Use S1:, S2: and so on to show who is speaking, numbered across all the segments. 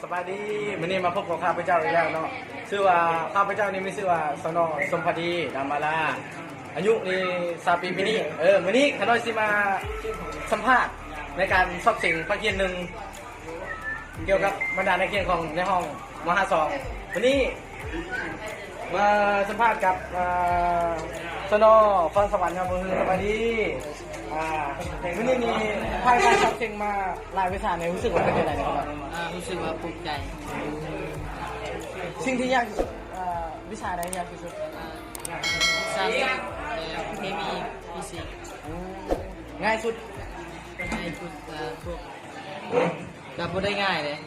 S1: สบายดีวันนี้มาพบกับข้าพเจ้าอีกแล้วเนาะชื่อว่าข้าพเจ้านี่มีชื่อว่าสนสมพดีดามาลาอายุนี่3 ปีปีนี้วันนี้ข้าน้อยสิมาสัมภาษณ์ในการสอบสิ่งภาคเรียนหนึ่งเกี่ยวกับบรรดานักเรียนของในห้องม.2วันนี้มาสัมภาษณ์กับสนพรสวรรค์ครับสบายดีวันนี้มีภาคการสอบสิ่งมาหลายวิชาในรู้สึกว่าเป็นยังไงนะครับ
S2: รู้สึกว่าภูมิใจ
S1: สิ่งที่ยากที่สุดวิชาใดยากที่สุด
S2: วิชาเคมีฟิสิกส์
S1: ง่ายสุด
S2: ง่ายสุดพวกแบบไม่ได้ง่ายเลย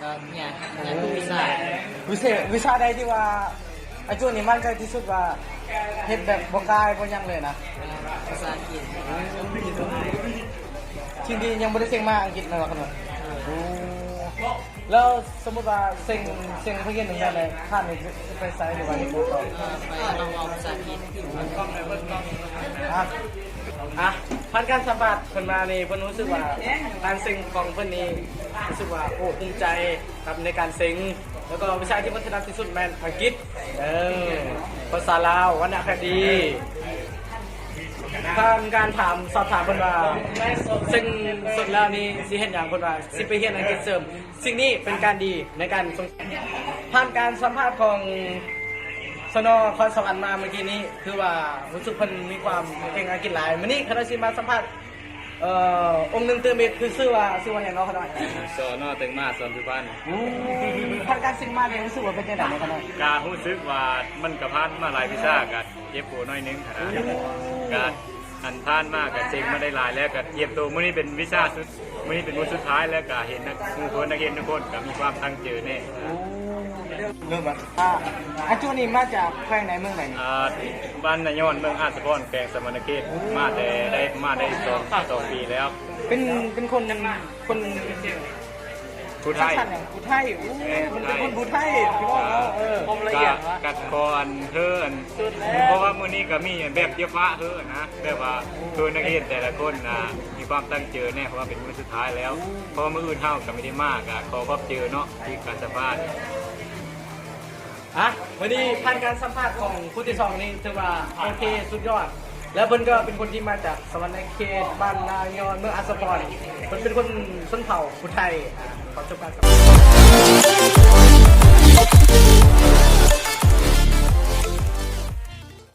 S2: ก็ง่ายทุก
S1: วิชาใดที่ว่าไอ้จุดนี้มั่นใจที่สุดว่าเฮ็ดแบบบ่กายบ่ยังเลยนะ
S2: ภาษาอังกฤษ
S1: ทีนี้ยังไม่ได้เซ็งมาอังกฤษนะครับแล้วสมมติว่าเซ็งเพื่อนหนึ่งอะไรท่านไปไซต์หรือว่าที่ต่อ
S2: ไปลองเอาภาษาอังกฤษ
S1: ผ่านการสัมผัสเพิ่นมานี่เพิ่นรู้สึกว่าการเซ็งของเพิ่นนี่รู้สึกว่าภูมิใจครับในการเซ็งแล้วก็วิชาที่เพิ่นถนัดที่สุดแม่นอังกฤษภาษาลาววรรณคดีทางการสอบถามเพิ่นว่าซึ่งสุดแล้วนี่สิเฮ็ดหยังเพิ่นว่าสิไปเรียนอังกฤษเสริมสิ่งนี้เป็นการดีในการผ่านการสัมภาษณ์ของสนพรสวรรค์มาเมื่อกี้นี้คือว่ารู้สึกเพิ่นมีความเก่งอังกฤษหลายมื้อนี้คณะสิมาสัมภาษณ์องค์หนึ่งตื่นเม็ดคือชื่อว่าหยังเนาะคณะ
S3: สนตึงมาสอนพิพันธ์
S1: ผ่านการสิ่งมาเนี่ยรู้สึกว่าเป็นจังได๋คณะ
S3: การู้สึกว่ามันก็ผ่านมาหลายวิชาก็เจ็บปวดน้อยนึงนะก็อันผ่านมาก็เซ็งมาได้หลายแล้วก็เยียบตัวมื้อนี้เป็นวิชาสุดมื้อนี้เป็นมื้อสุดท้ายแล้วก็เห็นนักเรียนทุกคนก็มีความตั้งใจแน่
S1: เริ่มอาจุนี่มาจากแขวงไหนเมืองไหน
S3: บ้านนายอนเมืองอาสะพรแขวงสมณเขตมาได้2 ปีแล้ว
S1: เป็นคน
S3: ผู้ไทย
S1: ผู้ไทยเป็นคนผู้ไทยพี่น้องผมละเอียด
S3: กัดคอนเฮิร์นเพราะว่ามื้อนี้ก็มีแบบเจี๊ยบฟ้าเฮิร์นนะแบบว่าตัวนักเรียนแต่ละคนมีความตั้งใจแน่เพราะว่าเป็นมื้อสุดท้ายแล้วเพราะมื้ออื่นเฮาก็ไม่ได้มากขอพบเจอเนาะที่การสัมภาษณ์
S1: วันนี้ผ่านการสัมภาษณ์ของผู้ที่2นี่ถือว่าโอเคสุดยอดแล้วเพิ่นก็เป็นคนที่มาจากสวรรค์เขตบ้านนายอนเมืองอัสสะพรเพิ่นเป็นคนชนเผ่าผู้ไทยขอจบการสัมภาษณ์